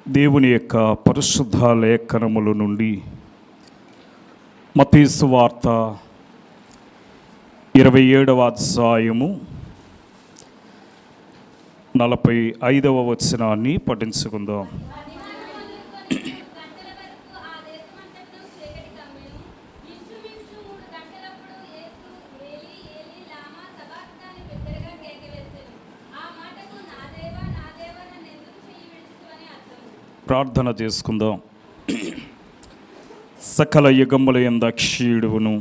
దేవుని యొక్క పరిశుద్ధ లేఖనముల నుండి మత్తయి సువార్త 27వ అధ్యాయము 45వ వచనాన్ని పఠించుకుందాం. ప్రార్థన చేసుకుందాం. సకల యుగముల యందు అక్షయుడును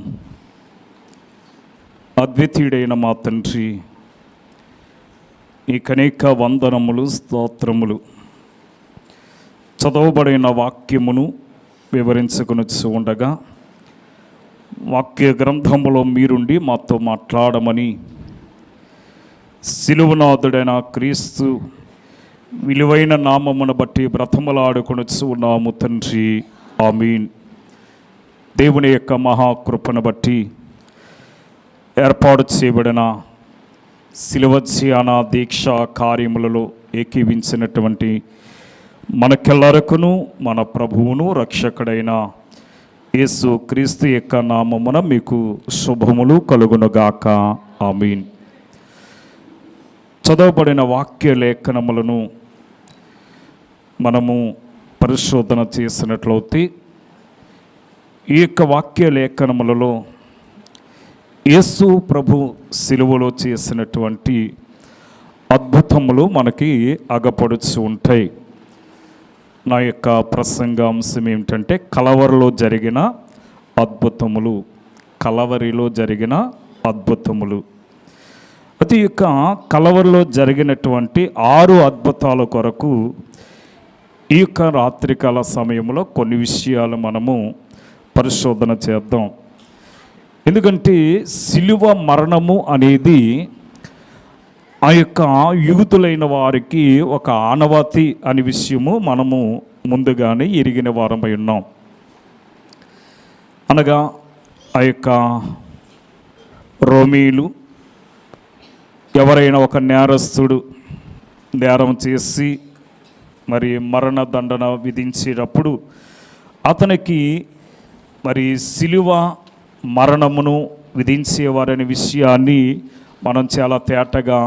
అద్వితీయుడైన మా తండ్రి, నీకనేక వందనములు, స్తోత్రములు. చదవబడిన వాక్యమును వివరించుకొనొచ్చు ఉండగా వాక్య గ్రంథములో మీరుండి మాతో మాట్లాడమని శిలువనాథుడైన క్రీస్తు విలువైన నామమును బట్టి బ్రతములాడుకొనొచ్చు ఉన్నాము తండ్రి. ఆమీన్. దేవుని యొక్క మహాకృపను బట్టి ఏర్పాటు చేయబడిన శిలువ ధ్యాన దీక్ష కార్యములలో ఏకీవించినటువంటి మనకెల్లరకును మన ప్రభువును రక్షకుడైన యేసు క్రీస్తు యొక్క నామమున మీకు శుభములు కలుగునుగాక. ఆమీన్. చదవబడిన వాక్య లేఖనములను మనము పరిశోధన చేసినట్లయితే ఈ యొక్క వాక్య లేఖనములలో యేసు ప్రభు శిలువలో చేసినటువంటి అద్భుతములు మనకి అగపడుచు ఉంటాయి. నా యొక్క ప్రసంగాంశం ఏమిటంటే కలవరిలో జరిగిన అద్భుతములు. కలవరిలో జరిగిన అద్భుతములు. అది యొక్క కలవరిలో జరిగినటువంటి 6 అద్భుతాల కొరకు ఈ యొక్క రాత్రికాల సమయంలో కొన్ని విషయాలు మనము పరిశోధన చేద్దాం. ఎందుకంటే శిలువ మరణము అనేది ఆ యొక్క యూదులైన వారికి ఒక ఆనవాతి అనే విషయము మనము ముందుగానే ఎరిగిన వారమై ఉన్నాం. అనగా ఆ యొక్క రోమీలు ఎవరైనా ఒక నేరస్తుడు నేరం చేసి మరి మరణదండన విధించేటప్పుడు అతనికి మరి శిలువ మరణమును విధించేవారనే విషయాన్ని మనం చాలా తేటగా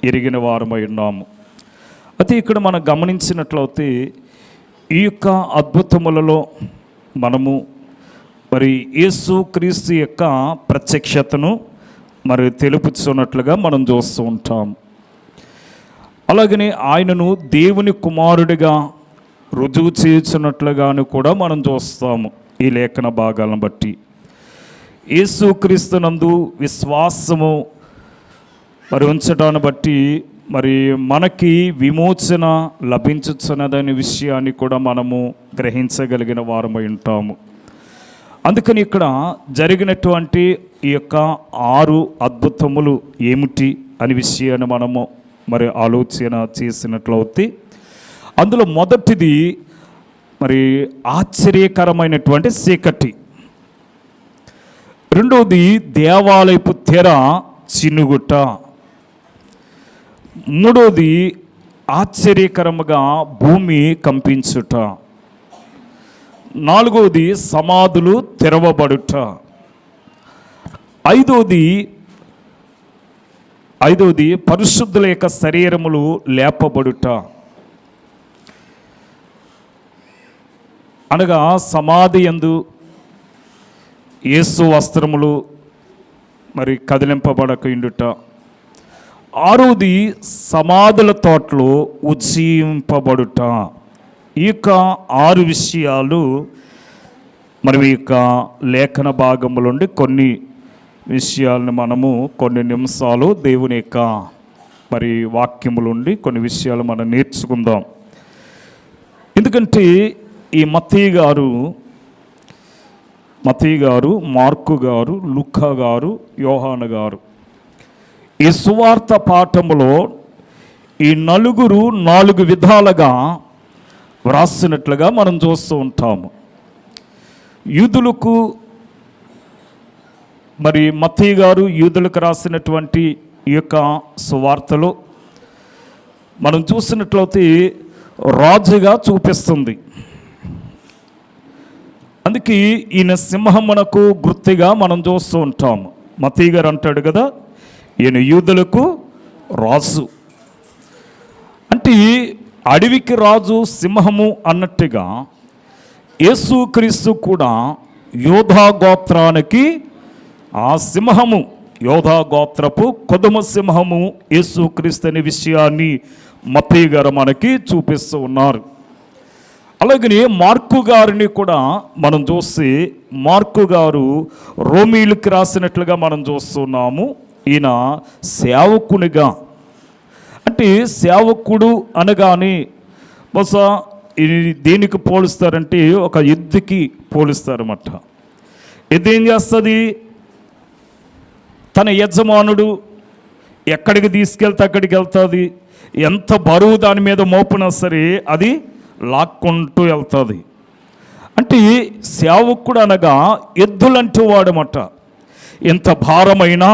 ఎరిగిన వారమై ఉన్నాము. అయితే ఇక్కడ మనం గమనించినట్లయితే ఈ యొక్క అద్భుతములలో మనము మరి యేసు క్రీస్తు యొక్క ప్రత్యక్షతను మరి తెలుపుచున్నట్లుగా మనం చూస్తూ ఉంటాం. అలాగనే ఆయనను దేవుని కుమారుడిగా రుజువు చేయుచున్నట్లుగాను కూడా మనం చూస్తాము ఈ లేఖన భాగాలను బట్టి. యేసు క్రీస్తునందు విశ్వాసము మరి ఉంచడాన్ని బట్టి మరి మనకి విమోచన లభించుచున్నదనే విషయాన్ని కూడా మనము గ్రహించగలిగిన వారమై ఉంటాము. అందుకని ఇక్కడ జరిగినటువంటి ఈ యొక్క 6 అద్భుతములు ఏమిటి అనే విషయాన్ని మనము మరి ఆలోచన చేసినట్లయితే అందులో మొదటిది మరి ఆశ్చర్యకరమైనటువంటి చీకటి. రెండవది దేవాలయపు తెర చినుగుట. మూడవది ఆశ్చర్యకరముగా భూమి కంపించుట. నాలుగవది సమాధులు తెరవబడుట. ఐదవది పరిశుద్ధుల యొక్క శరీరములు లేపబడుట. అనగా సమాధి యందు యేసు వస్త్రములు మరి కదిలింపబడకుండుట. 6వది సమాధుల తోటలో ఉజ్జీవింపబడుట. ఈ యొక్క 6 విషయాలు మరి ఈ యొక్క లేఖన భాగముల నుండి కొన్ని విషయాలను మనము కొన్ని నిమిషాలు దేవుని యొక్క మరి వాక్యముల నుండి కొన్ని విషయాలు మనం నేర్చుకుందాం. ఎందుకంటే ఈ మత్తయి గారు, మార్కు గారు, లూకా గారు, యోహాను గారు ఈ సువార్త పాఠములో ఈ నలుగురు 4 విధాలుగా వ్రాసినట్లుగా మనం చూస్తూ ఉంటాము. యూదులకు మరి మత్తయి గారు యూదులకు రాసినటువంటి ఈ యొక్క సువార్తలో మనం చూసినట్లయితే రాజుగా చూపిస్తుంది. అందుకే ఈయన సింహమునకు గుర్తుగా మనం చూస్తూ ఉంటాము. మత్తయి గారు అంటాడు కదా, ఈయన యూదులకు రాజు. అంటే అడవికి రాజు సింహము అన్నట్టుగా యేసుక్రీస్తు కూడా యోధా గోత్రానికి ఆ సింహము, యోధా గోత్రపు కొదుమ సింహము యేసుక్రీస్తు అనే విషయాన్ని మత్తయి గారు మనకి చూపిస్తూ ఉన్నారు. అలాగనే మార్కు గారిని కూడా మనం చూసి, మార్కు గారు రోమీయులకి రాసినట్లుగా మనం చూస్తున్నాము. ఈయన సేవకునిగా, అంటే సేవకుడు అనగానే బహుశా దేనికి పోలుస్తారంటే ఒక ఎద్దుకి పోలుస్తారన్నమాట. ఎద్దు ఏం చేస్తుంది? తన యజమానుడు ఎక్కడికి తీసుకెళ్తే అక్కడికి వెళ్తుంది. ఎంత బరువు దాని మీద మోపునా సరే అది లాక్కుంటూ వెళ్తుంది. అంటే సేవకుడు అనగా ఎద్దులంటూ వాడమాట. ఎంత భారమైనా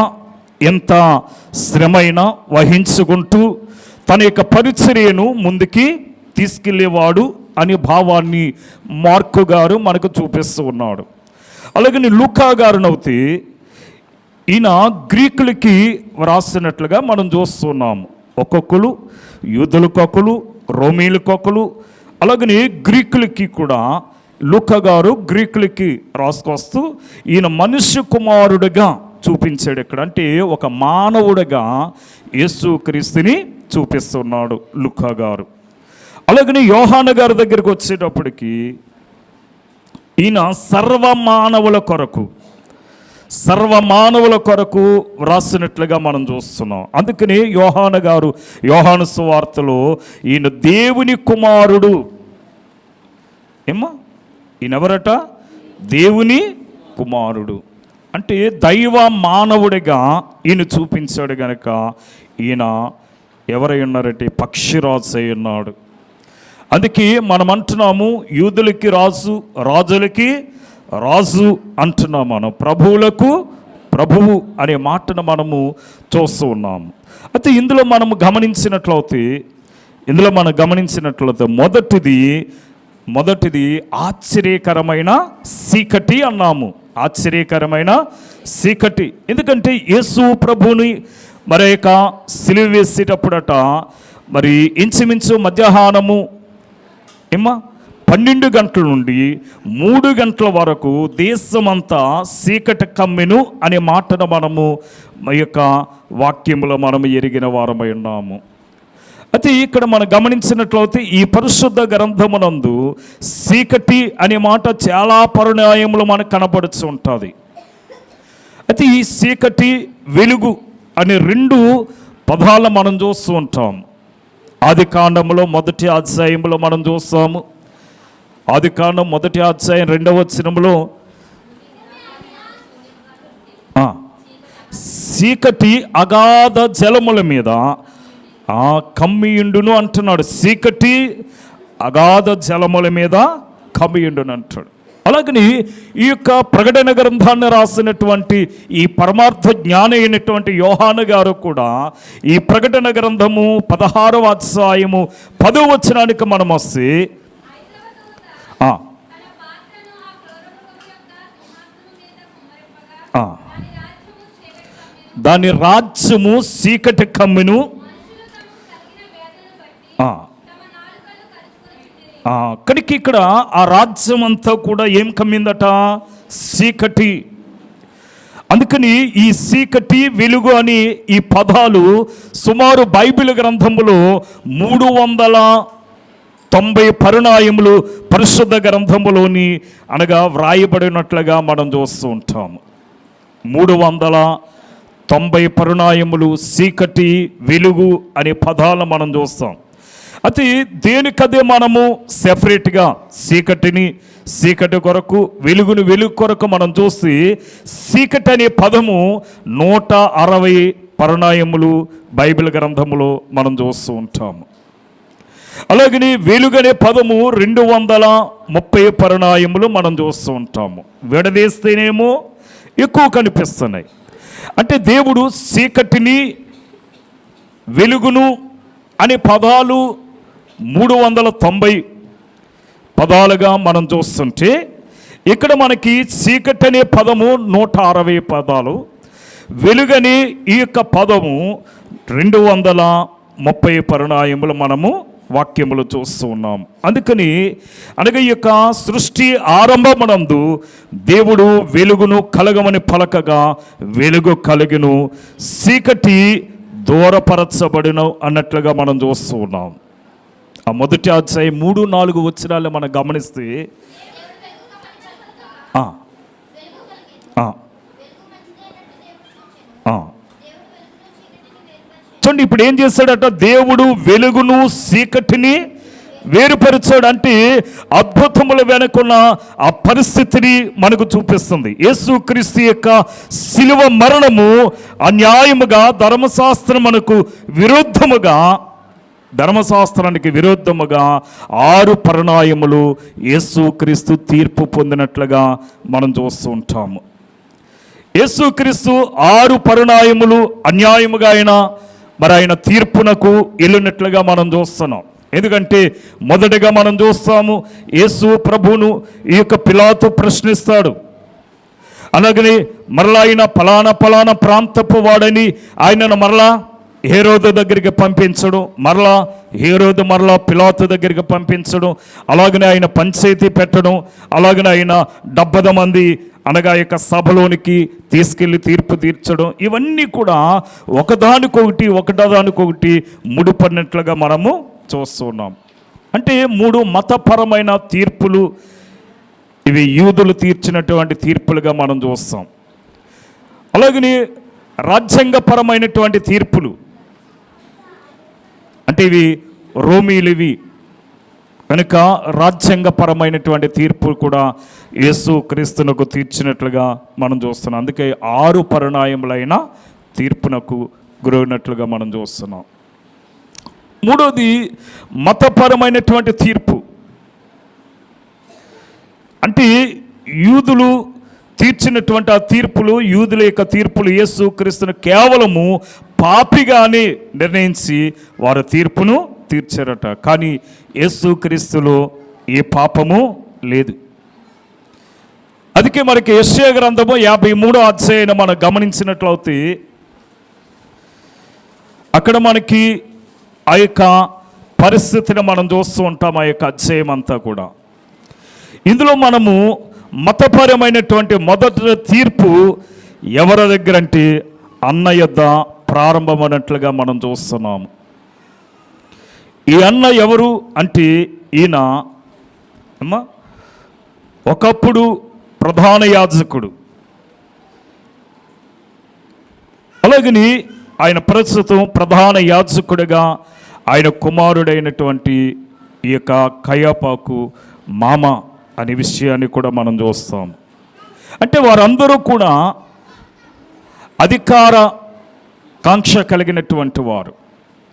ఎంత శ్రమైనా వహించుకుంటూ తన యొక్క పరిచర్యను ముందుకి తీసుకెళ్ళేవాడు అనే భావాన్ని మార్కు గారు మనకు చూపిస్తూ ఉన్నాడు. అలాగే లూకా గారు నవ్వుతే ఈయన గ్రీకులకి వ్రాసినట్లుగా మనం చూస్తున్నాము. ఒక్కొక్కరు యూదులకొకరు, రోమీలకొకరు, అలాగనే గ్రీకులకి కూడా లూకా గారు గ్రీకులకి రాసుకొస్తూ ఈయన మనుష్య కుమారుడిగా చూపించాడు ఇక్కడ. అంటే ఒక మానవుడిగా యేసుక్రీస్తుని చూపిస్తున్నాడు లూకా గారు. అలాగనే యోహాను గారి దగ్గరికి వచ్చేటప్పటికి ఈయన సర్వమానవుల కొరకు వ్రాసినట్లుగా మనం చూస్తున్నాం. అందుకని యోహాను గారు యోహాను సువార్తలో ఈయన దేవుని కుమారుడు, ఈయన ఎవరట? దేవుని కుమారుడు. అంటే దైవ మానవుడిగా ఈయన చూపించాడు గనక ఈయన ఎవరై ఉన్నారంటే పక్షిరాజు అయి ఉన్నాడు. అందుకే మనం అంటున్నాము యూదులకి రాజు, రాజులకి రాజు అంటున్నాం. మనం ప్రభువులకు ప్రభువు అనే మాటను మనము చూస్తూ ఉన్నాము. అయితే ఇందులో మనం గమనించినట్లయితే మొదటిది ఆశ్చర్యకరమైన చీకటి అన్నాము. ఆశ్చర్యకరమైన చీకటి. ఎందుకంటే యేసు ప్రభుని మరి యొక్క సిలువ వేసేటప్పుడట మరి ఇంచుమించు మధ్యాహ్నము 12 గంటల నుండి 3 గంటల వరకు దేశమంతా చీకటి కమ్మెను అనే మాటను మనము ఈ యొక్క వాక్యంలో మనము ఎరిగిన వారమై ఉన్నాము. అయితే ఇక్కడ మనం గమనించినట్లయితే ఈ పరిశుద్ధ గ్రంథమునందు చీకటి అనే మాట చాలా పర్యాయములు మనకు కనబడుతూ ఉంటుంది. అయితే ఈ చీకటి, వెలుగు అనే 2 పదాలు మనం చూస్తూ ఉంటాం. ఆదికాండంలో 1వ అధ్యాయంలో మనం చూస్తాము. ఆదికాండం 1వ అధ్యాయం 2వ వచనంలో చీకటి అగాధ జలముల మీద కమ్మియుండును అంటున్నాడు. చీకటి అగాధ జలముల మీద కమ్మియుండును అంటాడు. అలాగని ఈ యొక్క ప్రకటన గ్రంథాన్ని రాసినటువంటి ఈ పరమార్థ జ్ఞాని అయినటువంటి యోహాను గారు కూడా ఈ ప్రకటన గ్రంథము 16వ అధ్యాయము 10వ వచనానికి మనం వస్తే దాని రాజ్యము చీకటి కమ్మెను, అక్కడికి ఇక్కడ ఆ రాజ్యం అంతా కూడా ఏం కమ్మిందట? చీకటి. అందుకని ఈ చీకటి, వెలుగు అని ఈ పదాలు సుమారు బైబిల్ గ్రంథములో 390 పర్యాయములు పరిశుద్ధ గ్రంథములోని అనగా వ్రాయబడినట్లుగా మనం చూస్తూ ఉంటాము. 390 పర్యాయములు చీకటి, వెలుగు అనే పదాలను మనం చూస్తాం. అయితే దేనికదే మనము సెపరేట్గా చీకటి కొరకు, వెలుగుని వెలుగు కొరకు మనం చూస్తే చీకటి అనే పదము 160 పర్యాయములు బైబిల్ గ్రంథములో మనం చూస్తూ ఉంటాము. అలాగని వెలుగనే పదము 230 పర్యాయములు మనం చూస్తూ ఉంటాము. విడదీస్తేనేమో ఎక్కువ కనిపిస్తున్నాయి. అంటే దేవుడు చీకటిని, వెలుగును అనే పదాలు 390 పదాలుగా మనం చూస్తుంటే, ఇక్కడ మనకి చీకటి అనే పదము 160 పదాలు, వెలుగని ఈ యొక్క పదము 230 పర్యాయములు మనము వాక్యములు చూస్తూ ఉన్నాం. అందుకని అనగా ఈ యొక్క సృష్టి ఆరంభమునందు దేవుడు వెలుగును కలగమని పలకగా వెలుగు కలిగిను, చీకటి దూరపరచబడిన అన్నట్లుగా మనం చూస్తూ ఉన్నాం. ఆ మొదటి అధ్యాయం 3-4 వచనాలు మనం గమనిస్తే చూడండి, ఇప్పుడు ఏం చేస్తాడట? దేవుడు వెలుగును చీకటిని వేరుపరిచాడు. అంటే అద్భుతముల వెనుకున్న ఆ పరిస్థితిని మనకు చూపిస్తుంది. యేసుక్రీస్తు యొక్క శిలువ మరణము అన్యాయముగా ధర్మశాస్త్రమునకు విరుద్ధముగా, ధర్మశాస్త్రానికి విరుద్ధముగా 6 పరిణాయములు యేసుక్రీస్తు తీర్పు పొందినట్లుగా మనం చూస్తూ ఉంటాము. యేసుక్రీస్తు 6 పరిణాయములు అన్యాయముగా ఆయన తీర్పునకు వెళ్ళినట్లుగా మనం చూస్తున్నాం. ఎందుకంటే మొదటిగా మనం చూస్తాము, యేసు ప్రభువును ఈ యొక్క పిలాతు ప్రశ్నిస్తాడు. అలాగని మరలా ఆయన పలానా ప్రాంతపు వాడని ఆయనను మరలా హేరోదు దగ్గరికి పంపించడం, మరలా పిలాతు దగ్గరికి పంపించడం, అలాగనే ఆయన పంచాయతీ పెట్టడం, అలాగనే ఆయన 70 మంది అనగా యొక్క సభలోనికి తీసుకెళ్ళి తీర్పు తీర్చడం, ఇవన్నీ కూడా ఒకదానికొకటి ముడిపడినట్లుగా మనము చూస్తున్నాం. అంటే 3 మతపరమైన తీర్పులు, ఇవి యూదులు తీర్చినటువంటి తీర్పులుగా మనం చూస్తాం. అలాగని రాజ్యాంగపరమైనటువంటి తీర్పులు, అంటే ఇవి రోమీలువి కనుక రాజ్యాంగపరమైనటువంటి తీర్పు కూడా యేసు క్రీస్తునకు తీర్చినట్లుగా మనం చూస్తున్నాం. అందుకే 6 పరిణాయములైన తీర్పునకు గురైనట్లుగా మనం చూస్తున్నాం. మూడోది మతపరమైనటువంటి తీర్పు. అంటే యూదులు తీర్చినటువంటి ఆ తీర్పులు, యూదుల యొక్క తీర్పులు యేసు క్రీస్తును కేవలము పాపిగానే నిర్ణయించి వారు తీర్పును తీర్చారట. కానీ యేసు క్రీస్తులో ఏ పాపము లేదు. అందుకే మనకి యెషయా గ్రంథము 53వ అధ్యాయాన్ని మనం గమనించినట్లయితే అక్కడ మనకి ఆ యొక్క పరిస్థితిని మనం చూస్తూ ఉంటాం. ఆ యొక్క అధ్యాయం అంతా కూడా ఇందులో మనము మతపరమైనటువంటి మొదటి తీర్పు ఎవరి దగ్గర అంటే అన్న యొద్ద ప్రారంభమైనట్లుగా మనం చూస్తున్నాము. ఈ అన్న ఎవరు అంటే ఈయన ఒకప్పుడు ప్రధాన యాజకుడు, అలాగని ఆయన ప్రస్తుతం ప్రధాన యాజకుడిగా ఆయన కుమారుడైనటువంటి ఈ యొక్క కయాపాకు మామ అనే విషయాన్ని కూడా మనం చూస్తాం. అంటే వారందరూ కూడా అధికార కాంక్ష కలిగినటువంటి వారు.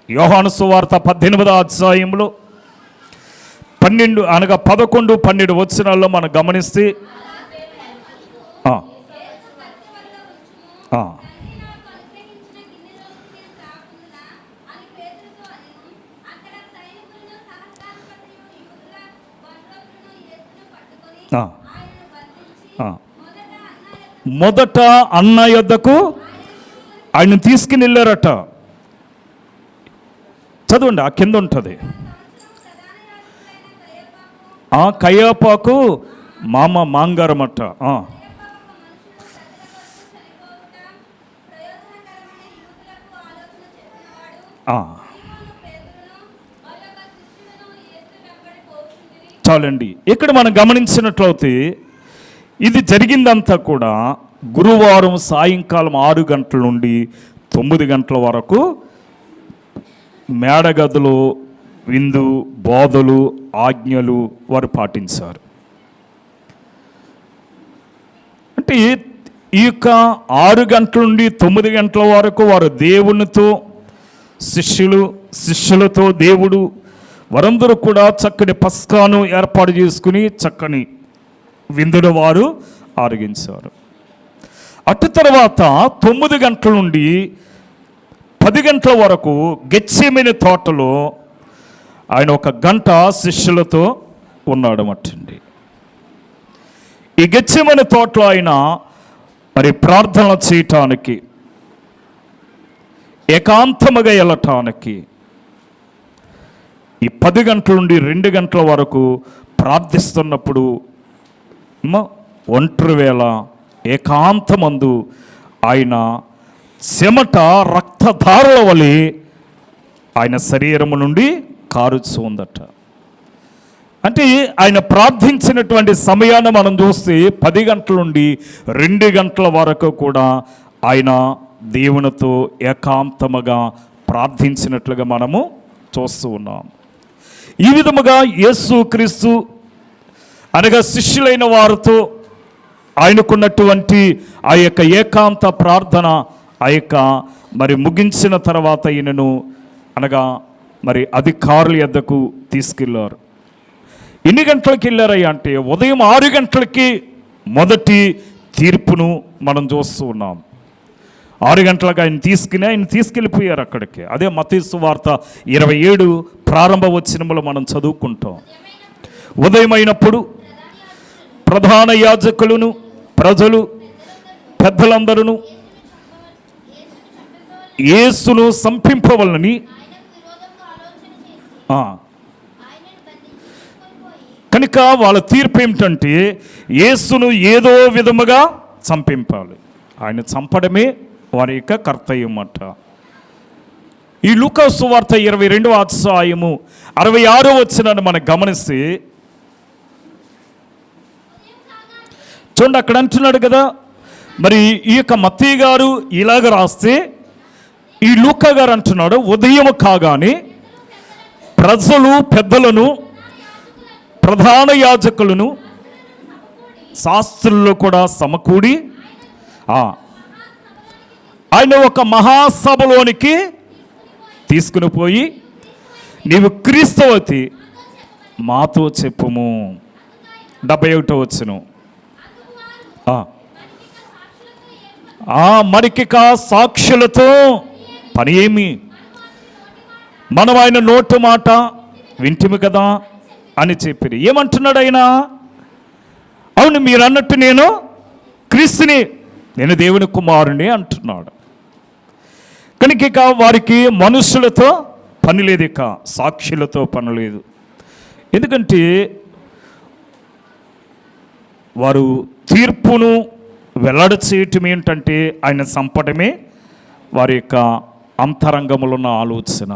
యోహాను సువార్త 18వ అధ్యాయంలో 11-12 వచనాల్లో మనం గమనిస్తే మొదట అన్న యొద్దకు ఆయన తీసుకుని వెళ్ళారట. చదవండి, ఆ కింద ఉంటుంది. ఆ కయాపాకు మాంగారమట. చాలండి. ఇక్కడ మనం గమనించినట్లయితే ఇది జరిగిందంతా కూడా గురువారం సాయంకాలం 6 గంటల నుండి 9 గంటల వరకు మేడగదిలో విందు, బోధలు, ఆజ్ఞలు వారు పాటించారు. అంటే ఈ యొక్క 6 గంటల నుండి 9 గంటల వరకు వారు దేవునితో, శిష్యులతో దేవుడు వారందరూ కూడా చక్కని పస్కాను ఏర్పాటు చేసుకుని చక్కని విందును వారు ఆరగించారు. అటు తర్వాత 9 గంటల నుండి 10 గంటల వరకు గెత్సేమనే తోటలో ఆయన 1 గంట శిష్యులతో ఉన్నాడు మట్టండి. ఈ గెత్సేమనే తోటలో ఆయన మరి ప్రార్థన చేయటానికి, ఏకాంతముగా వెళ్ళటానికి ఈ 10 గంటల నుండి 2 గంటల వరకు ప్రార్థిస్తున్నప్పుడు ఒంటరి వేళ ఏకాంతమందు ఆయన చెమట రక్తధారల వలె ఆయన శరీరము నుండి కారుచు ఉందట. అంటే ఆయన ప్రార్థించినటువంటి సమయాన్ని మనం చూస్తే 10 గంటల నుండి 2 గంటల వరకు కూడా ఆయన దేవునితో ఏకాంతముగా ప్రార్థించినట్లుగా మనము చూస్తూ ఉన్నాం. ఈ విధముగా యేసుక్రీస్తు అనగా శిష్యులైన వారితో ఆయనకున్నటువంటి ఆ యొక్క ఏకాంత ప్రార్థన ఆ యొక్క మరి ముగించిన తర్వాత ఈయనను అనగా మరి అధికారుల యొద్దకు తీసుకెళ్లారు. ఎన్ని గంటలకు వెళ్ళారయ్యా అంటే ఉదయం 6 గంటలకి మొదటి తీర్పును మనం చూస్తూ ఉన్నాం. 6 గంటలకు ఆయన తీసుకెళ్ళిపోయారు అక్కడికి. అదే మత్తయి సువార్త 27 ప్రారంభ వచనములో మనం చదువుకుంటాం. ఉదయమైనప్పుడు ప్రధాన యాజకులను, ప్రజలు, పెద్దలందరూ యేసును సంపింపవలనని కనుక వాళ్ళ తీర్పు ఏమిటంటే యేసును ఏదో విధముగా చంపింపాలి. ఆయన చంపడమే వారి యొక్క కర్తవ్యం అట. ఈ లూకా సువార్త 22వ అధ్యాయము 66వ వచనాన్ని మనం గమనిస్తే చూడండి, అక్కడ అంటున్నాడు కదా, మరి ఈ యొక్క మత్తయి గారు ఇలాగ రాస్తే ఈ లూకా గారు అంటున్నాడు, ఉదయం కాగానే ప్రజలు, పెద్దలను, ప్రధాన యాజకులను, శాస్త్రులు కూడా సమకూడి ఆయన ఒక మహాసభలోనికి తీసుకుని పోయి, నీవు క్రీస్తువతి మాతో చెప్పుము. 71వ వచనం. మరికిక సాక్షులతో పని ఏమి? మనం ఆయన నోటు మాట వింటిమి కదా అని చెప్పి ఏమంటున్నాడు ఆయన? అవును, మీరు అన్నట్టు నేను క్రీస్తుని, నేను దేవుని కుమారుని అంటున్నాడు. కనుక ఇక వారికి మనుషులతో పని లేదు, ఇక సాక్షులతో పని లేదు. ఎందుకంటే వారు తీర్పును వెల్లడి చేయటం ఏంటంటే ఆయన చంపడమే వారి యొక్క అంతరంగములో ఉన్న ఆలోచన.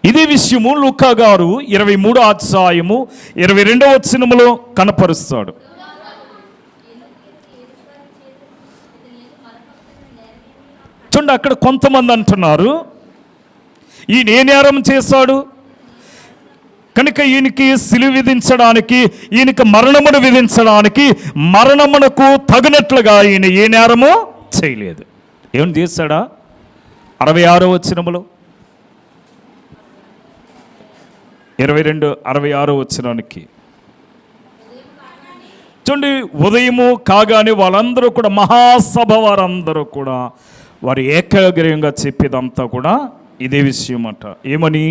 ఇదే విషయము లూకా గారు 23వ అధ్యాయము 22వ వచనములో కనపరుస్తాడు. చూడండి, అక్కడ కొంతమంది అంటున్నారు ఈయన ఏ నేరం చేశాడు కనుక ఈయనకి సిలువ విధించడానికి, ఈయనకి మరణమును విధించడానికి, మరణమునకు తగినట్లుగా ఈయన ఏ నేరము చేయలేదు. ఏం చేశాడా? 66వ వచనములో 66వ వచనానికి చూడండి, ఉదయము కాగానే వాళ్ళందరూ కూడా, మహాసభ వారందరూ కూడా వారు ఏకాగ్రయంగా చెప్పేదంతా కూడా ఇదే విషయం అట. ఏమని?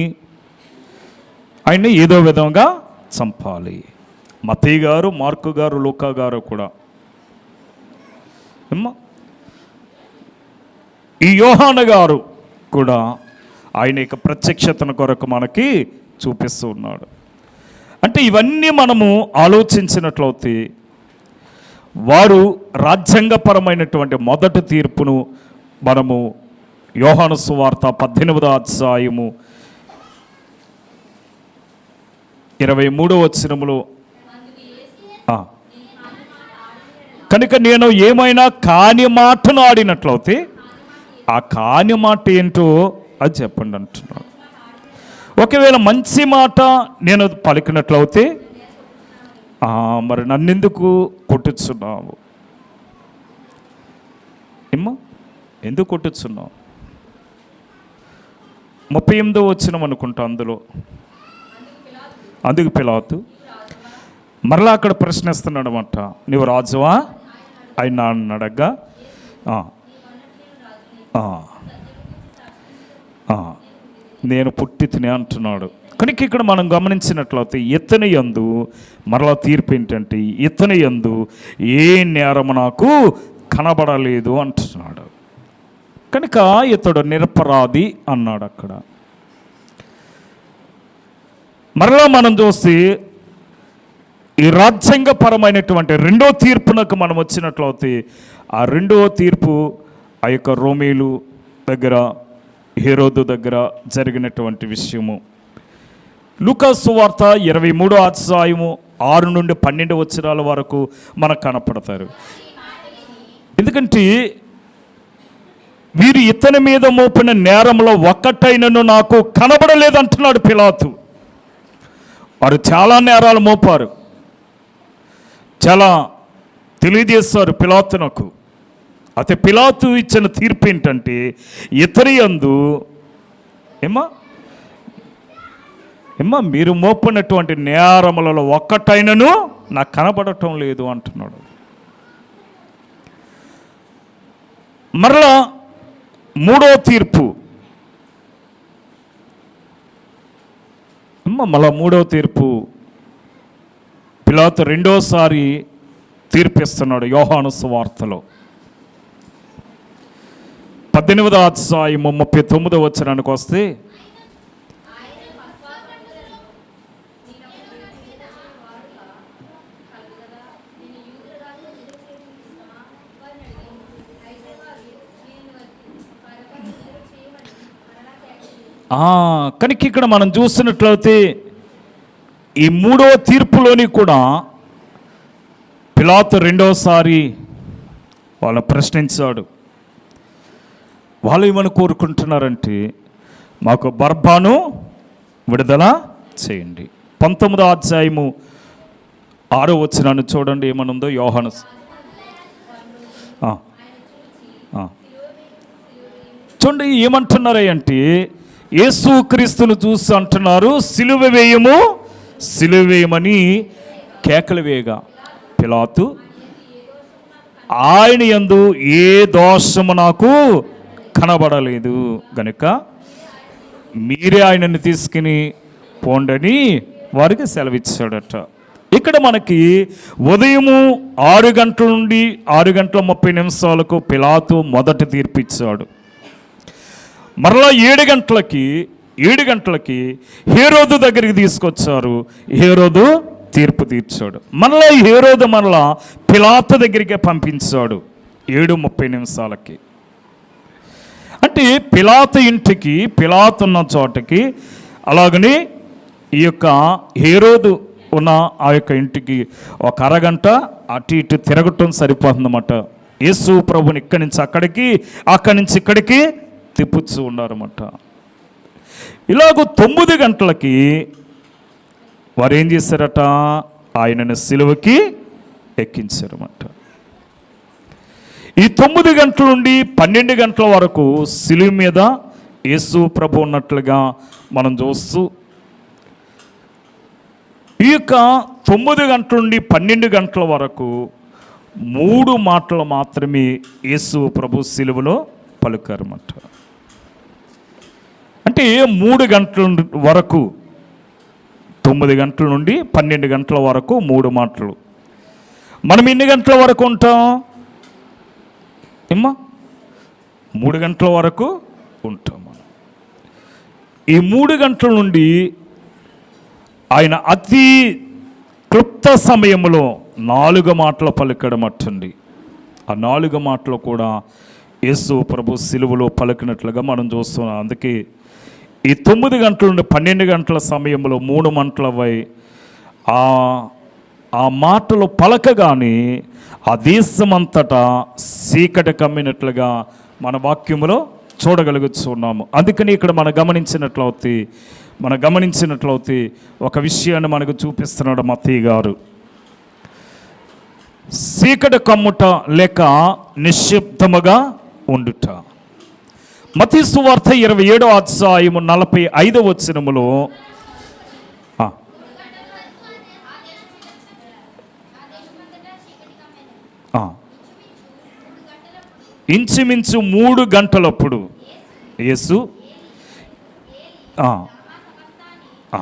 ఆయన్ని ఏదో విధంగా చంపాలి. మత్తయి గారు, మార్కు గారు, లూకా గారు కూడా. ఈ యోహాను గారు కూడా ఆయన యొక్క ప్రత్యక్షతను కొరకు మనకి చూపిస్తూ ఉన్నాడు. అంటే ఇవన్నీ మనము ఆలోచించినట్లయితే వారు రాజ్యాంగపరమైనటువంటి మొదటి తీర్పును మనము యోహాను సువార్త 18వ అధ్యాయము 23వ వచనములో కనుక నేను ఏమైనా కాని మాటను ఆడినట్లయితే ఆ కాని మాట ఏంటో అది చెప్పండి అంటున్నాడు. ఒకవేళ మంచి మాట నేను పలికినట్లయితే మరి నన్నెందుకు కొట్టుచున్నావు? ఏమ్మా, ఎందుకు కొట్టుచున్నావు? 38వ వచనం అనుకుంటా అందులో. అందుకు పిలాతు మరలా అక్కడ ప్రశ్నిస్తున్నాడు అన్నమాట, నీవు రాజువా ఆయన అడగ్గా నేను పుట్టి తినే అంటున్నాడు. కనుక ఇక్కడ మనం గమనించినట్లయితే ఇతని యందు మరలా తీర్పు ఏంటంటే ఇతని యందు ఏ నేరము నాకు కనబడలేదు అంటున్నాడు. కనుక ఇతడు నిరపరాధి అన్నాడు అక్కడ. మరలా మనం చూస్తే ఈ రాజ్యాంగపరమైనటువంటి రెండో తీర్పునకు మనం వచ్చినట్లయితే ఆ రెండో తీర్పు ఆ యొక్క రోమీలు దగ్గర హేరోదు దగ్గర జరిగినటువంటి విషయము. లూకా సువార్త 23వ అధ్యాయము 6 నుండి 12 వచనాల వరకు మనకు కనపడతారు. ఎందుకంటే వీరు ఇతని మీద మోపిన నేరంలో ఒక్కటైనను నాకు కనబడలేదు అంటున్నాడు పిలాతు. వారు చాలా నేరాలు మోపారు, చాలా తెలియజేస్తారు పిలాతునకు. అయితే పిలాతు ఇచ్చిన తీర్పు ఏంటంటే ఇతని యందు మీరు మోపినటువంటి నేరములలో ఒక్కటైనను నాకు కనబడటం లేదు అంటున్నాడు. మరలా మూడో తీర్పు, మూడో తీర్పు పిలాతు రెండోసారి తీర్పిస్తున్నాడు. యోహాను సువార్తలో 18వ అధ్యాయము 39వ వచనానికి వస్తే కనుక ఇక్కడ మనం చూసినట్లయితే ఈ మూడో తీర్పులోని కూడా పిలాతు రెండోసారి వాళ్ళని ప్రశ్నించాడు. వాళ్ళు ఏమని కోరుకుంటున్నారంటే మాకు బర్బాను విడుదల చేయండి. 19వ అధ్యాయము 6వ వచనాన్ని చూడండి ఏమనుందో. యోహాను చూడండి ఏమంటున్నారా అంటే యేసు క్రీస్తును చూసి అంటున్నారు సిలువ వేయము, సిలువ వేయమని కేకలు వేయగా పిలాతు ఆయన యందు ఏ దోషము నాకు కనబడలేదు గనుక మీరే ఆయనని తీసుకుని పోండని వారికి సెలవిచ్చాడట. ఇక్కడ మనకి ఉదయము 6 గంటల నుండి 6:30 పిలాతు మొదటి తీర్పిచ్చాడు. మరలా 7 గంటలకి హేరోదు దగ్గరికి తీసుకొచ్చారు. హేరోదు తీర్పు తీర్చాడు. మరలా హేరోదు మరలా పిలాతు దగ్గరికి పంపించాడు 7:30. అంటే పిలాతు ఇంటికి, పిలాతు ఉన్న చోటకి, అలాగని ఈ యొక్క హేరోదు ఉన్న ఆ యొక్క ఇంటికి ఒక అరగంట అటు ఇటు తిరగటం సరిపోతుందన్నమాట. యేసు ప్రభుని ఇక్కడి నుంచి అక్కడికి, అక్కడి నుంచి ఇక్కడికి తిప్పుతూ ఉన్నారన్నమాట. ఇలాగ 9 గంటలకి వారు ఏం చేశారట, ఆయనను సిలువకి ఎక్కించారన్నమాట. ఈ 9 గంటల నుండి 12 గంటల వరకు సిలువ మీద యేసు ప్రభు ఉన్నట్లుగా మనం చూస్తూ, ఈ యొక్క 9 గంటల నుండి 12 గంటల వరకు 3 మాటలు మాత్రమే యేసు ప్రభు సిలువలో పలుకారన్నమాట. అంటే 3 గంటల వరకు, 9 గంటల నుండి 12 గంటల వరకు 3 మాటలు. మనం ఎన్ని గంటల వరకు ఉంటాం 3 గంటల వరకు ఉంటాం. ఈ 3 గంటల నుండి ఆయన అతి క్లుప్త సమయంలో 4 మాటలు పలికడమట్టండి. ఆ 4 మాటలు కూడా యేసు ప్రభు సిలువలో పలికినట్లుగా మనం చూస్తున్నాం. అందుకే ఈ 9 గంటల నుండి 12 గంటల సమయంలో 3 మంటలవై ఆ మాటలు పలకగానే ఆ దేశమంతటా చీకటి కమ్మినట్లుగా మన వాక్యములో చూడగలుగుతున్నాము. అందుకని ఇక్కడ మనం గమనించినట్లయితే ఒక విషయాన్ని మనకు చూపిస్తున్నాడు మత్తయి గారు. చీకటి కమ్ముట లేక నిశ్శబ్దముగా ఉండుట. మత్తయి సువార్త 27వ అధ్యాయము 45వ వచనములో ఇంచుమించు 3 గంటలప్పుడు యేసు ఆ, ఆ,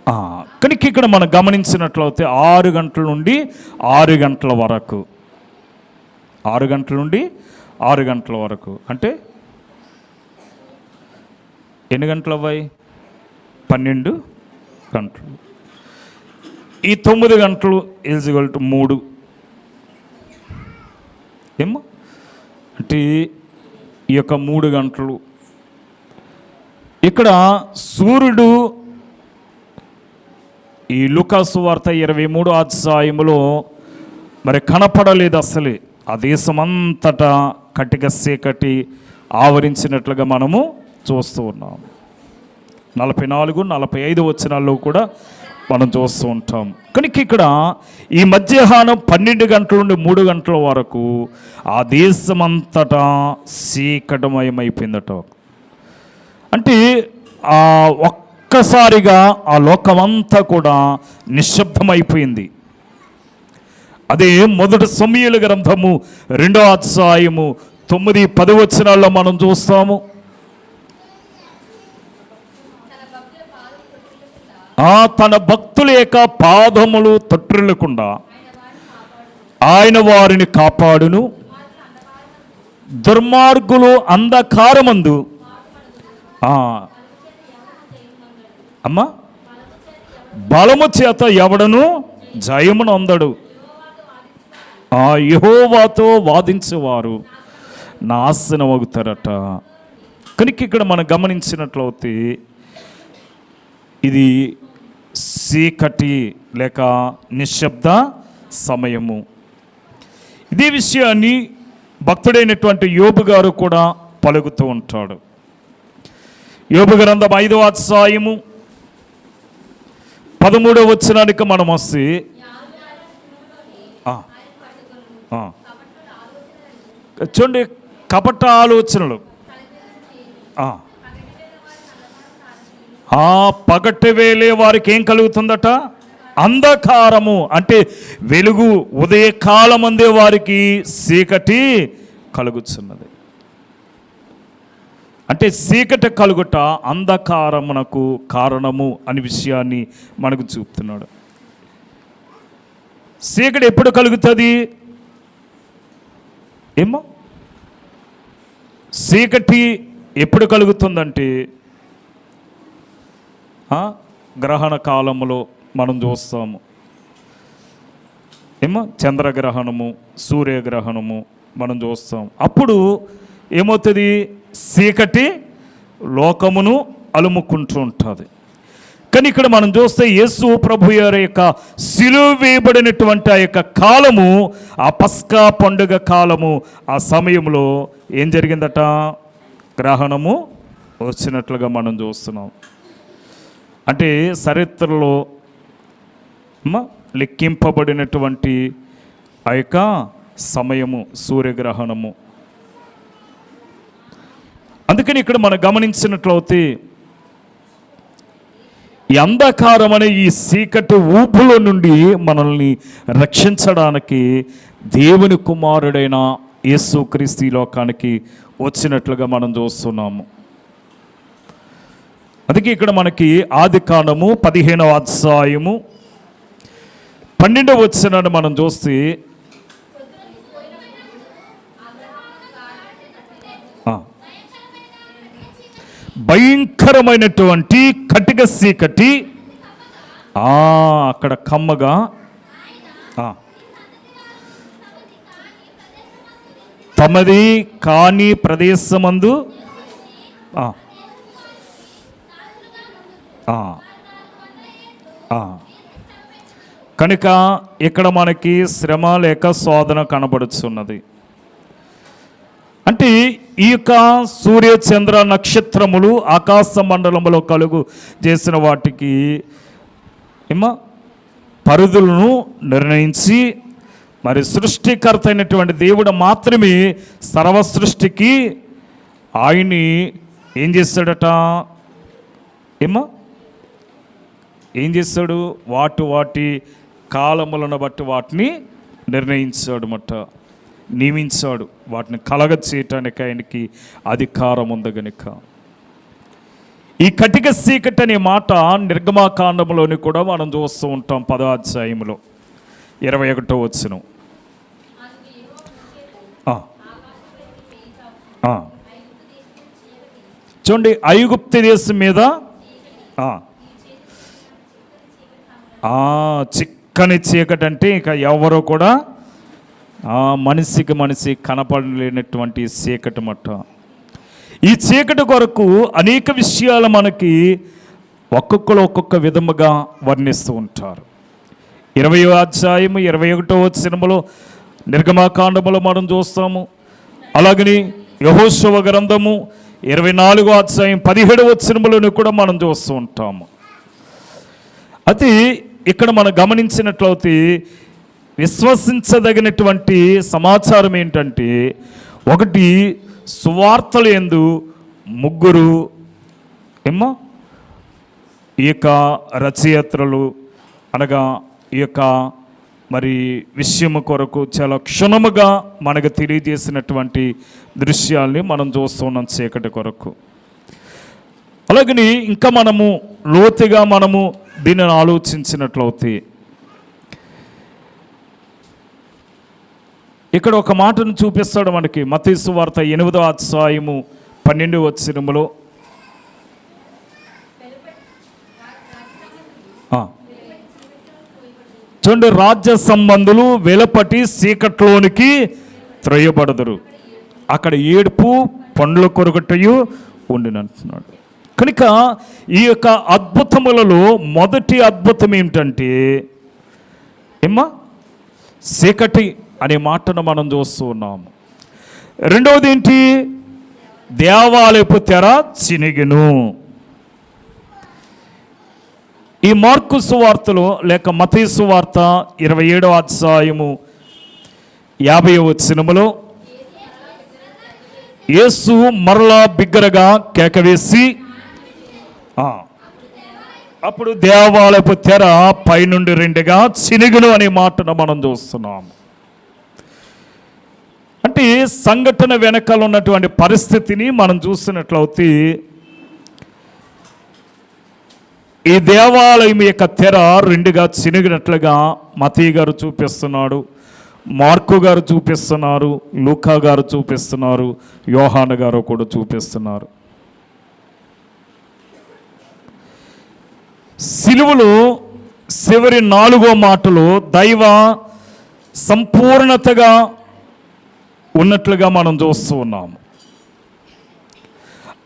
ఆ. కనుక ఇక్కడ మనం గమనించినట్లయితే 6 గంటల నుండి 6 గంటల వరకు, 6 గంటల నుండి 6 గంటల వరకు అంటే ఎన్ని గంటలు అవ్వాయి? 12 గంటలు. ఈ 9 గంటలు ఈజ్వల్ టు 3 ఏమో అంటే ఈ యొక్క 3 గంటలు ఇక్కడ సూర్యుడు ఈ లూకాసు వార్త 23 అధ్యాయములో మరి కనపడలేదు అసలే. ఆ దేశమంతటా కటిక చీకటి ఆవరించినట్లుగా మనము చూస్తూ ఉన్నాం. 44, 45 వచనాల్లో కూడా మనం చూస్తూ ఉంటాం. కనుక ఇక్కడ ఈ మధ్యాహ్నం 12 గంటల నుండి 3 గంటల వరకు ఆ దేశమంతటా చీకటమయమైపోయిందట. అంటే ఒక్కసారిగా ఆ లోకమంతా కూడా నిశ్శబ్దమైపోయింది. అదే మొదటి సమూయేలు గ్రంథము 2వ అధ్యాయము 9, 10 వచనాల్లో మనం చూస్తాము. తన భక్తుల యొక్క పాదములు తొట్టిల్లకుండా ఆయన వారిని కాపాడును, దుర్మార్గులు అంధకారమందు అమ్మా బలము చేత ఎవడను జయమును అందడు, యెహోవాతో వాదించేవారు నాశనమవుతారట. కనుక ఇక్కడ మనం గమనించినట్లయితే ఇది చీకటి లేక నిశ్శబ్ద సమయము. ఇదే విషయాన్ని భక్తుడైనటువంటి యోబు గారు కూడా పలుకుతూ ఉంటాడు. యోబు గ్రంథం 5వ అధ్యాయము 13వ వచనానికి మనం వస్తే చూడండి, కపట ఆలోచనలు పగటి వేళే వారికి ఏం కలుగుతుందట? అంధకారము. అంటే వెలుగు ఉదయకాలమందే వారికి చీకటి కలుగుతున్నది. అంటే చీకటి కలుగుట అంధకారమునకు కారణము అనే విషయాన్ని మనకు చూపుతున్నాడు. చీకటి ఎప్పుడు కలుగుతుంది ఏమో? చీకటి ఎప్పుడు కలుగుతుందంటే గ్రహణ కాలంలో మనం చూస్తాము ఏమో, చంద్రగ్రహణము, సూర్యగ్రహణము మనం చూస్తాం. అప్పుడు ఏమవుతుంది? చీకటి లోకమును అలుముకుంటూ ఉంటుంది. కానీ ఇక్కడ మనం చూస్తే యేసు ప్రభు యొక్క సిలువ వేయబడినటువంటి ఆ యొక్క కాలము, ఆ పస్కా పండుగ కాలము, ఆ సమయంలో ఏం జరిగిందట? గ్రహణము వచ్చినట్లుగా మనం చూస్తున్నాం. అంటే చరిత్రలో లెక్కింపబడినటువంటి ఆ యొక్క సమయము సూర్యగ్రహణము. అందుకని ఇక్కడ మనం గమనించినట్లయితే ఈ అంధకారం అనే ఈ చీకటి ఊపులో నుండి మనల్ని రక్షించడానికి దేవుని కుమారుడైన యేసుక్రీస్తు లోకానికి వచ్చినట్లుగా మనం చూస్తున్నాము. అందుకే ఇక్కడ మనకి ఆదికాండము 15వ అధ్యాయము 12వ వచనాన్ని మనం చూస్తే భయంకరమైనటువంటి కటిక చీకటి అక్కడ కమ్మగా తమది కాని ప్రదేశమందు కనుక ఇక్కడ మనకి శ్రమ లేక శోధన కనబడుతున్నది. అంటే ఈ యొక్క సూర్య చంద్ర నక్షత్రములు ఆకాశ మండలంలో కలుగు చేసిన వాటికి పరిధులను నిర్ణయించి మరి సృష్టికర్త అయినటువంటి దేవుడు మాత్రమే సర్వ సృష్టికి ఆయన్ని ఏం చేస్తాడట? ఏం చేస్తాడు? వాటి కాలములను బట్టి వాటిని నిర్ణయించాడు మట, నియమించాడు. వాటిని కలగ చేయటానికి ఆయనకి అధికారం ఉంది గనుక ఈ కటిక చీకటి అనే మాట నిర్గమాకాండంలోని కూడా మనం చూస్తూ ఉంటాం. 10వ అధ్యాయంలో 21వ వచనం. చూడండి, ఐగుప్తు దేశం మీద చిక్కని చీకటి అంటే ఇక ఎవరో కూడా మనిషికి మనిషి కనపడలేనటువంటి చీకటి మట్ట. ఈ చీకటి కొరకు అనేక విషయాలు మనకి ఒక్కొక్కరు ఒక్కొక్క విధముగా వర్ణిస్తూ ఉంటారు. 20వ అధ్యాయం 21వ వచనములో నిర్గమాకాండములో మనం చూస్తాము. అలాగని యెహోషువ గ్రంథము 24వ అధ్యాయం 17వ వచనములోని కూడా మనం చూస్తూ ఉంటాము. అది ఇక్కడ మనం గమనించినట్లయితే విశ్వసించదగినటువంటి సమాచారం ఏంటంటే, ఒకటి, సువార్తలు యందు ముగ్గురు ఈ యొక్క రచయిత్రులు అనగా ఈ యొక్క మరి విషయము కొరకు చాలా క్షుణ్ణముగా మనకు తెలియజేసినటువంటి దృశ్యాల్ని మనం చూస్తున్నాం చీకటి కొరకు. అలాగని ఇంకా మనము లోతుగా మనము దీనిని ఆలోచించినట్లయితే ఇక్కడ ఒక మాటను చూపిస్తాడు మనకి. మత్తయి సువార్త 8వ అధ్యాయము 12వ వచనములో చూడండి, రాజ్య సంబంధులు వెలపటి చీకట్లోనికి త్రొయ్యబడదురు, అక్కడ ఏడుపు పండ్ల కొరకటయు ఉండినంటున్నాడు. కనుక ఈ యొక్క అద్భుతములలో మొదటి అద్భుతం ఏమిటంటే చీకటి అనే మాటను మనం చూస్తూ ఉన్నాము. రెండవది ఏంటి? దేవాలయపు తెర చినిగెను. ఈ మార్కు సువార్తలో లేక మత్తయి సువార్త 27వ అధ్యాయము 50వ వచనములో యేసు మరలా బిగ్గరగా కేకవేసి అప్పుడు దేవాలయపు తెర పైనుండి రెండుగా చినిగెను అనే మాటను మనం చూస్తున్నాము. అంటే సంఘటన వెనకాల ఉన్నటువంటి పరిస్థితిని మనం చూసినట్లయితే ఈ దేవాలయం యొక్క తెర రెండుగా చినిగినట్లుగా మత్తయి గారు చూపిస్తున్నాడు, మార్కు గారు చూపిస్తున్నారు, లూకా గారు చూపిస్తున్నారు, యోహాను గారు కూడా చూపిస్తున్నారు. సిలువలో చివరి 4వ మాటలో దైవ సంపూర్ణతగా ఉన్నట్లుగా మనం చూస్తూ ఉన్నాము.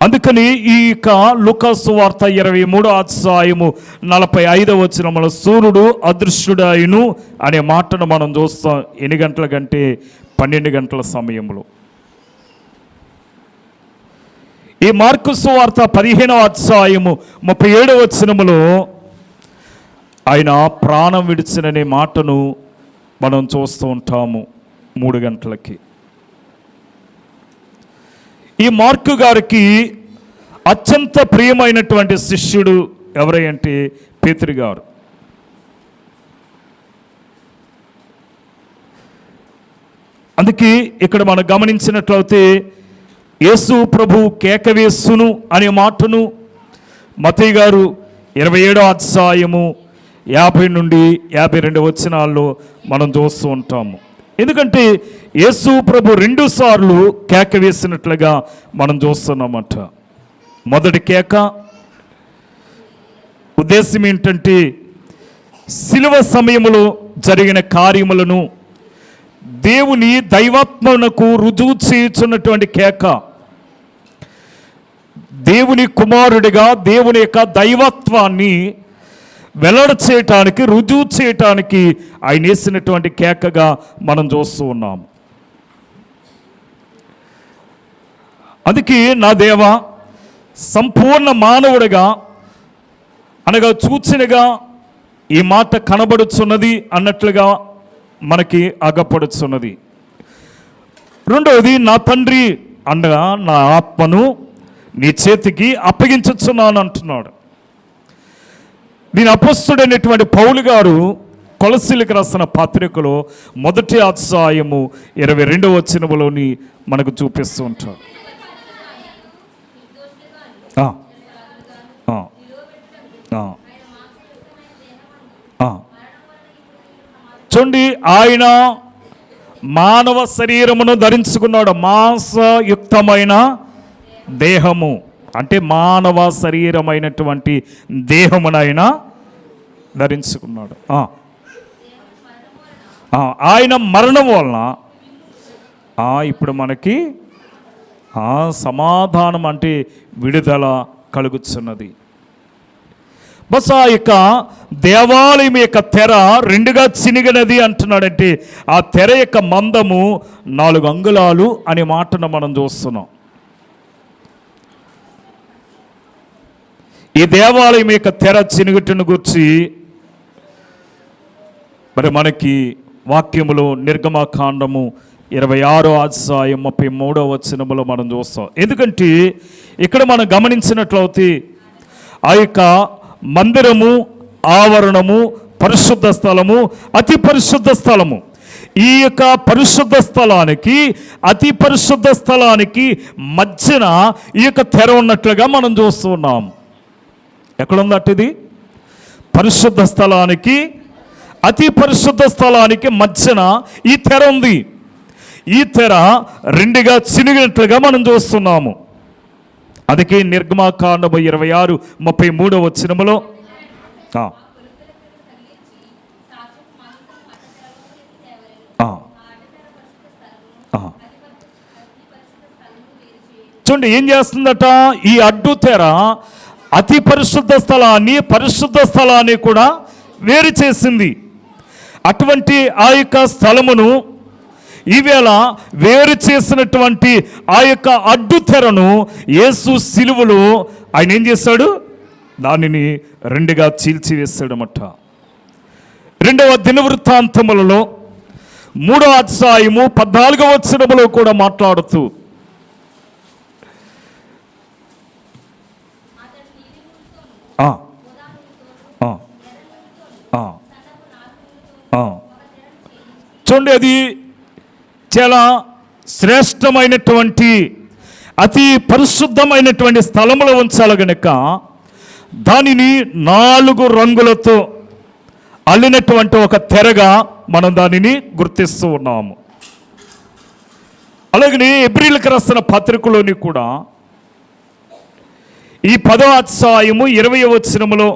అందుకని ఈ యొక్క లూకా సువార్త 23వ అధ్యాయము 45వ వచనములో సూర్యుడు అదృశ్యుడాయును అనే మాటను మనం చూస్తాం. ఎన్ని గంటల కంటే 12 గంటల సమయంలో. ఈ మార్కు సువార్త 15వ అధ్యాయము 37వ వచనములో ఆయన ప్రాణం విడిచిననే మాటను మనం చూస్తూ ఉంటాము 3 గంటలకి. ఈ మార్కు గారికి అత్యంత ప్రియమైనటువంటి శిష్యుడు ఎవరై అంటే పేతురు గారు. అందుకే ఇక్కడ మనం గమనించినట్లయితే యేసు ప్రభు కేకవేసును అనే మాటను మత్తయి గారు 27వ అధ్యాయము 50 నుండి 52 వచనాల్లో మనం చూస్తూ ఉంటాము. ఎందుకంటే యేసు ప్రభు 2 సార్లు కేక వేసినట్లుగా మనం చూస్తున్నామట. మొదటి కేక ఉద్దేశం ఏంటంటే శిలువ సమయంలో జరిగిన కార్యములను దేవుని దైవాత్మనకు రుజువు చేయుచున్నటువంటి కేక. దేవుని కుమారుడిగా దేవుని యొక్క దైవత్వాన్ని వెల్లడి చేయటానికి, రుజువు చేయటానికి ఆయన వేసినటువంటి కేకగా మనం చూస్తూ ఉన్నాము. అందుకే నా దేవా సంపూర్ణ మానవుడిగా అనగా చూచినగా ఈ మాట కనబడుచున్నది అన్నట్లుగా మనకి అగపడుచున్నది. రెండవది, నా తండ్రి అనగా నా ఆత్మను నీ చేతికి అప్పగించుచున్నాను అంటున్నాడు. దీని అపొస్తలుడైనటువంటి పౌలు గారు కొలస్సీలకు రాసిన పత్రికలో 1వ అధ్యాయము 22వ వచనములోని మనకు చూపిస్తూ ఉంటాడు. ఆ, ఆ. చూడండి, ఆయన మానవ శరీరమును ధరించుకున్నాడు. మాంసయుక్తమైన దేహము అంటే మానవ శరీరమైనటువంటి దేహమునైనా ధరించుకున్నాడు. ఆయన మరణం వలన ఇప్పుడు మనకి సమాధానం అంటే విడుదల కలుగుతున్నది. బస్ ఆ యొక్క దేవాలయం యొక్క తెర రెండుగా చినిగినది అంటున్నాడంటే ఆ తెర యొక్క మందము 4 అంగుళాలు అనే మాటను మనం చూస్తున్నాం. ఈ దేవాలయం యొక్క తెర చినుగుటను గురించి మరి మనకి వాక్యములో నిర్గమకాండము 26వ అధ్యాయం 33వ వచనములో మనం చూస్తాం. ఎందుకంటే ఇక్కడ మనం గమనించినట్లయితే ఆ యొక్క మందిరము, ఆవరణము, పరిశుద్ధ స్థలము, అతి పరిశుద్ధ స్థలము, ఈ యొక్క పరిశుద్ధ స్థలానికి అతి పరిశుద్ధ స్థలానికి మధ్యన ఈ యొక్క తెర ఉన్నట్లుగా మనం చూస్తున్నాం. ఎక్కడుందట ఇది? పరిశుద్ధ స్థలానికి అతి పరిశుద్ధ స్థలానికి మధ్యన ఈ తెర ఉంది. ఈ తెర రెండుగా చినిగినట్లుగా మనం చూస్తున్నాము. అందుకే నిర్గమకాండము 26:33 వచనములో చూడండి ఏం చేస్తుందట, ఈ అడ్డు తెర అతి పరిశుద్ధ స్థలాన్ని కూడా వేరు చేసింది. అటువంటి ఆ యొక్క స్థలమును ఈవేళ వేరు చేసినటువంటి ఆ యొక్క అడ్డు తెరను యేసు సిలువలో ఆయన ఏం చేశాడు? దానిని రెండుగా చీల్చివేశాడన్నమాట. 2వ దినవృత్తాంతములలో 3వ అధ్యాయము 14వ వచనములో కూడా మాట్లాడుతూ చూడండి, అది చాలా శ్రేష్టమైనటువంటి అతి పరిశుద్ధమైనటువంటి స్థలములో ఉంచాలి గనుక దానిని 4 రంగులతో అల్లినటువంటి ఒక తెరగా మనం దానిని గుర్తిస్తూ ఉన్నాము. అలాగనే హెబ్రీయులకు రాసిన పత్రికలోని కూడా ఈ 10వ అధ్యాయము 20వ వచనములో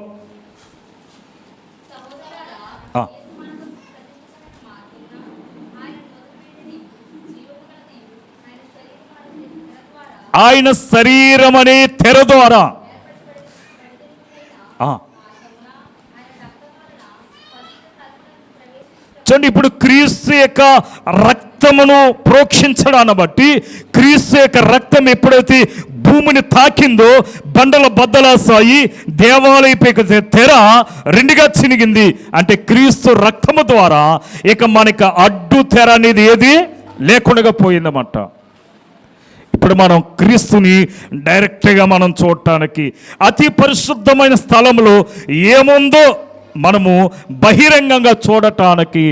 ఆయన శరీరం అనే తెర ద్వారా చూడండి, ఇప్పుడు క్రీస్తు యొక్క రక్తమును ప్రోక్షించడాన్ని బట్టి క్రీస్తు యొక్క రక్తం ఎప్పుడైతే భూమిని తాకిందో బండల బద్దలాసాయి దేవాలయపు తెర రెండుగా చినిగింది. అంటే క్రీస్తు రక్తము ద్వారా ఇక మనకి అడ్డు తెర అనేది ఏది లేకుండా పోయిందన్నమాట. ఇప్పుడు మనం క్రీస్తుని డైరెక్ట్గా మనం చూడటానికి అతి పరిశుద్ధమైన స్థలంలో ఏముందో మనము బహిరంగంగా చూడటానికి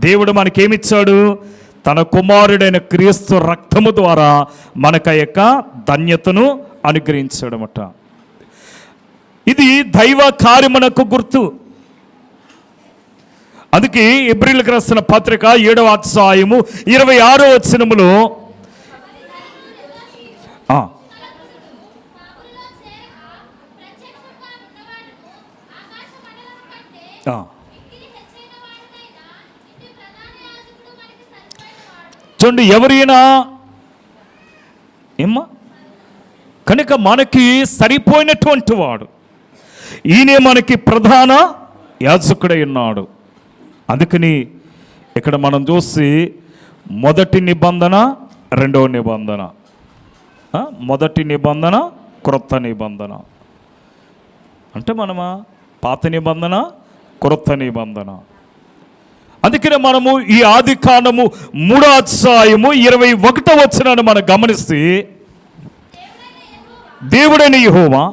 దేవుడు మనకేమిచ్చాడు? తన కుమారుడైన క్రీస్తు రక్తము ద్వారా మనకు ఆ యొక్క ధన్యతను అనుగ్రహించాడన్నమాట. ఇది దైవ కార్యమునకు గుర్తు. అందుకే హెబ్రీయులకు రాసిన పత్రిక 7వ అధ్యాయము 26వ వచనములో చూడండి, ఎవరైనా ఏమ్మా కనుక మనకి సరిపోయినటువంటి వాడు ఈయనే మనకి ప్రధాన యాజకుడై ఉన్నాడు. అందుకని ఇక్కడ మనం చూసి మొదటి నిబంధన, 2వ నిబంధన, మొదటి నిబంధన, క్రొత్త నిబంధన అంటే మనమా పాత నిబంధన, క్రొత్త నిబంధన. అందుకనే మనము ఈ ఆదికాండము 3వ అధ్యాయము 21వ వచనాన్ని మనం గమనిస్తే దేవుడైన యెహోవా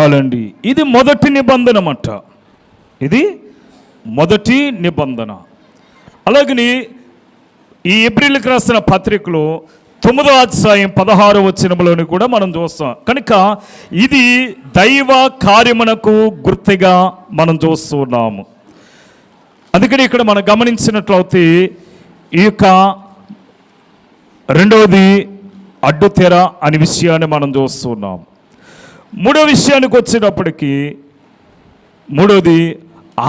చాలండి. ఇది మొదటి నిబంధన అన్నమాట. ఇది మొదటి నిబంధన. అలాగని ఈ హెబ్రీయులకు రాసిన పత్రికలో 9వ అధ్యాయం 16వ వచనంలోని కూడా మనం చూస్తాం. కనుక ఇది దైవ కార్యమునకు గుర్తుగా మనం చూస్తున్నాము. అందుకని ఇక్కడ మనం గమనించినట్లయితే ఈ యొక్క రెండవది అడ్డుతెర అనే విషయాన్ని మనం చూస్తున్నాం. మూడో విషయానికి వచ్చేటప్పటికి మూడోది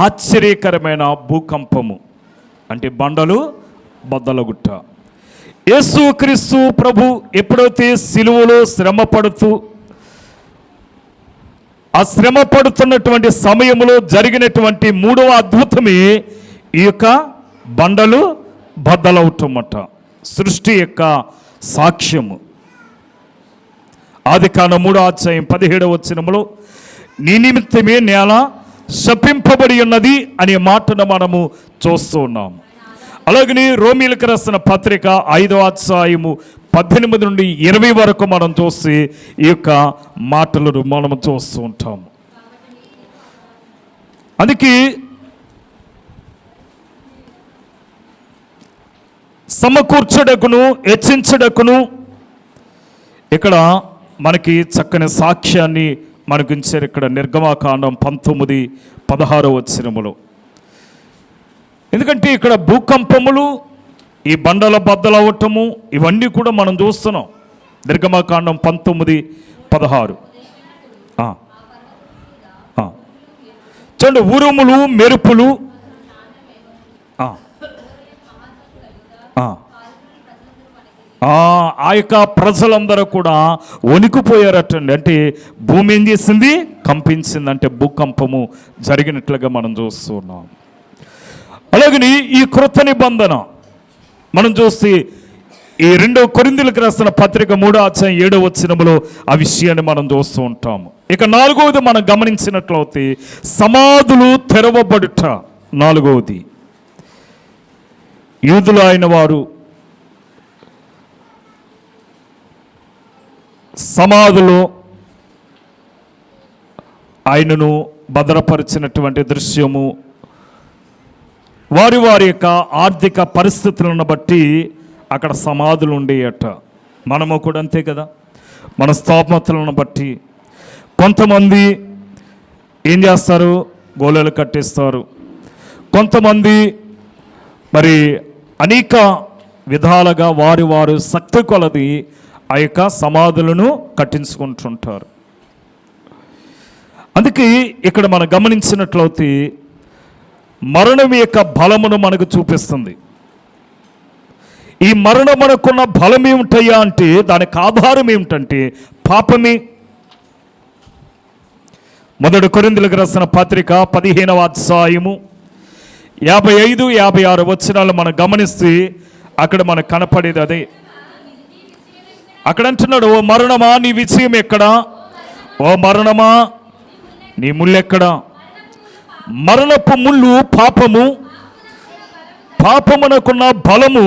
ఆశ్చర్యకరమైన భూకంపము, అంటే బండలు బద్దలగుట్ట. యేసుక్రీస్తు ప్రభు ఎప్పుడైతే సిలువలో శ్రమ పడుతూ ఆ శ్రమ పడుతున్నటువంటి సమయంలో జరిగినటువంటి మూడవ అద్భుతమే ఈ యొక్క బండలు బద్దలవుటమట. సృష్టి యొక్క సాక్ష్యము. ఆదికాండం 3వ అధ్యాయం 17వ వచనములో నీ నిమిత్తమే నేల శపింపబడి ఉన్నది అనే మాటను మనము చూస్తూ ఉన్నాము. అలాగని రోమీయులకు రాసిన పత్రిక 5వ అధ్యాయము 18 నుండి 20 వరకు మనం చూసి ఈ యొక్క మాటలను మనము చూస్తూ ఉంటాము. అందుకే సమకూర్చడకును హెచ్చించడకును ఇక్కడ మనకి చక్కని సాక్ష్యాన్ని మనకు ఇచ్చారు. ఇక్కడ నిర్గమాకాండం 19:16 వచనములో. ఎందుకంటే ఇక్కడ భూకంపములు, ఈ బండల బద్దలవ్వటము ఇవన్నీ కూడా మనం చూస్తున్నాం. నిర్గమాకాండం 19:16 చూడండి. ఉరుములు మెరుపులు, ఆ యొక్క ప్రజలందరూ కూడా వణికిపోయారటండి. అంటే భూమి ఏం చేసింది? కంపించింది. అంటే భూకంపము జరిగినట్లుగా మనం చూస్తున్నాం. అలాగని ఈ కృత నిబంధన మనం చూస్తే ఈ 2వ కొరింథీయులకు రాసిన పత్రిక 3వ అధ్యాయం 7వ వచనములో ఆ విషయాన్ని మనం చూస్తూ ఉంటాము. ఇక 4వది మనం గమనించినట్లయితే సమాధులు తెరవబడుట. 4వది యూదులు అయిన వారు సమాధిలో ఆయనను భద్రపరిచినటువంటి దృశ్యము. వారి వారి యొక్క ఆర్థిక పరిస్థితులను బట్టి అక్కడ సమాధులు ఉండేయట. మనము కూడా అంతే కదా. మన స్తోమతలను బట్టి కొంతమంది ఏం చేస్తారు? గోళలు కట్టిస్తారు. కొంతమంది మరి అనేక విధాలుగా వారు శక్తి కొలది ఆ యొక్క సమాధులను కట్టించుకుంటుంటారు. అందుకే ఇక్కడ మనం గమనించినట్లయితే మరణం యొక్క బలమును మనకు చూపిస్తుంది. ఈ మరణం మనకున్న బలం ఏమిటయ్యా అంటే దానికి ఆధారం ఏమిటంటే పాపమే. 1 కొరింథీయులకు రాసిన పత్రిక 15వ అధ్యాయము 55-56 వచనాలు మనం గమనిస్తే అక్కడ మనకు కనపడేది అదే. అక్కడ అంటున్నాడు, ఓ మరణమా నీ విజయం ఎక్కడా? ఓ మరణమా నీ ముళ్ళెక్కడా? మరణపు ముళ్ళు పాపము, పాపమునకున్న బలము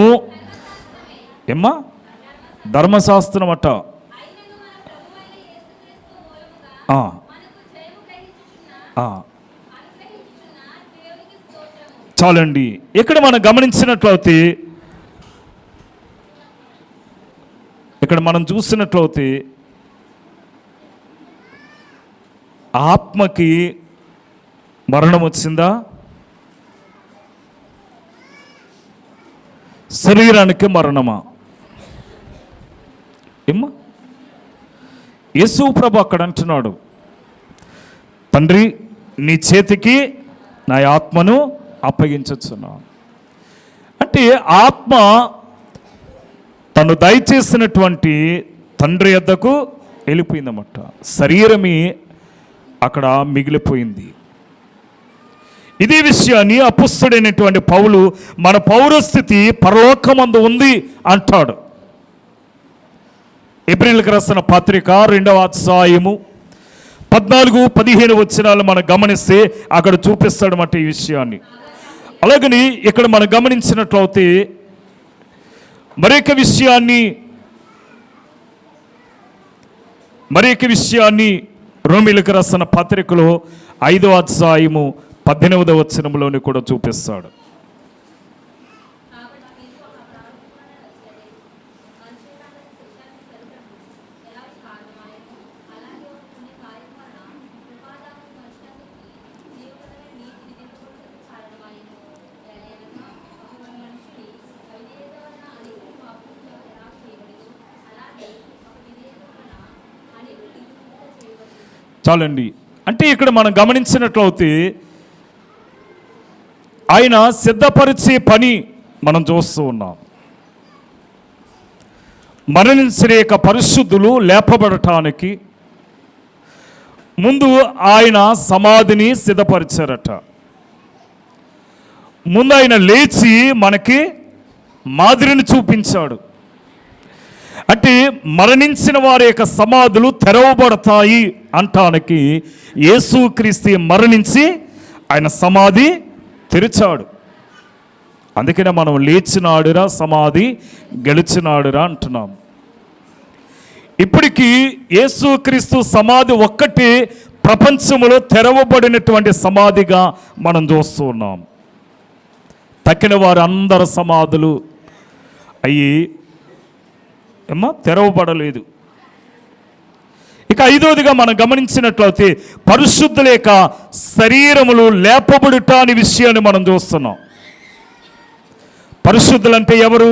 ఏమ్మా ధర్మశాస్త్రం అట. చాలండి. ఇక్కడ మనం గమనించినట్లయితే ఇక్కడ మనం చూసినట్లయితే ఆత్మకి మరణం వచ్చిందా? శరీరానికి మరణమా? ఏమ్మా యేసు ప్రభు అక్కడ అంటున్నాడు, తండ్రి నీ చేతికి నా ఆత్మను అప్పగించుచున్నాను. అంటే ఆత్మ తను దయచేసినటువంటి తండ్రి యొద్దకు వెళ్ళిపోయిందన్నమాట. శరీరమే అక్కడ మిగిలిపోయింది. ఇదే విషయాన్ని అపుస్తలుడైనటువంటి పౌలు మన పౌరస్థితి పరలోకమందు ఉంది అంటాడు. హెబ్రీయులకు రాసిన పత్రిక 2వ అధ్యాయము 14-15 వచనాలు మనం గమనిస్తే అక్కడ చూపిస్తాడు అన్నమాట ఈ విషయాన్ని. అలాగని ఇక్కడ మనం గమనించినట్లయితే మరొక విషయాన్ని రోమీయులకు రాసిన పత్రికలో 5వ అధ్యాయము 18వ వచనంలోని కూడా చూపిస్తాడు. చాలండి. అంటే ఇక్కడ మనం గమనించినట్లయితే ఆయన సిద్ధపరిచే పని మనం చూస్తూ ఉన్నాం. మరణించిన యొక్క పరిశుద్ధులు లేపబడటానికి ముందు ఆయన సమాధిని సిద్ధపరిచారట. ముందు ఆయన లేచి మనకి మాదిరిని చూపించాడు. అంటే మరణించిన వారి యొక్క సమాధులు తెరవబడతాయి అంటానికి యేసుక్రీస్తు మరణించి ఆయన సమాధి తెరిచాడు. అందుకనే మనం లేచినాడురా సమాధి గెలిచినాడురా అంటున్నాం. ఇప్పటికీ యేసుక్రీస్తు సమాధి ఒక్కటి ప్రపంచంలో తెరవబడినటువంటి సమాధిగా మనం చూస్తూ ఉన్నాం. తక్కిన వారు అందరు సమాధులు అయ్యి తెరవబడలేదు. ఇక 5వదిగా మనం గమనించినట్లయితే పరిశుద్ధుల యొక్క శరీరములు లేపబడుట అనే విషయాన్ని మనం చూస్తున్నాం. పరిశుద్ధులంటే ఎవరు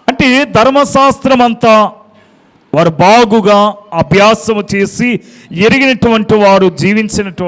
అంటే ధర్మశాస్త్రం అంతా వారు బాగుగా అభ్యాసము చేసి ఎరిగినటువంటి వారు జీవించినటువంటి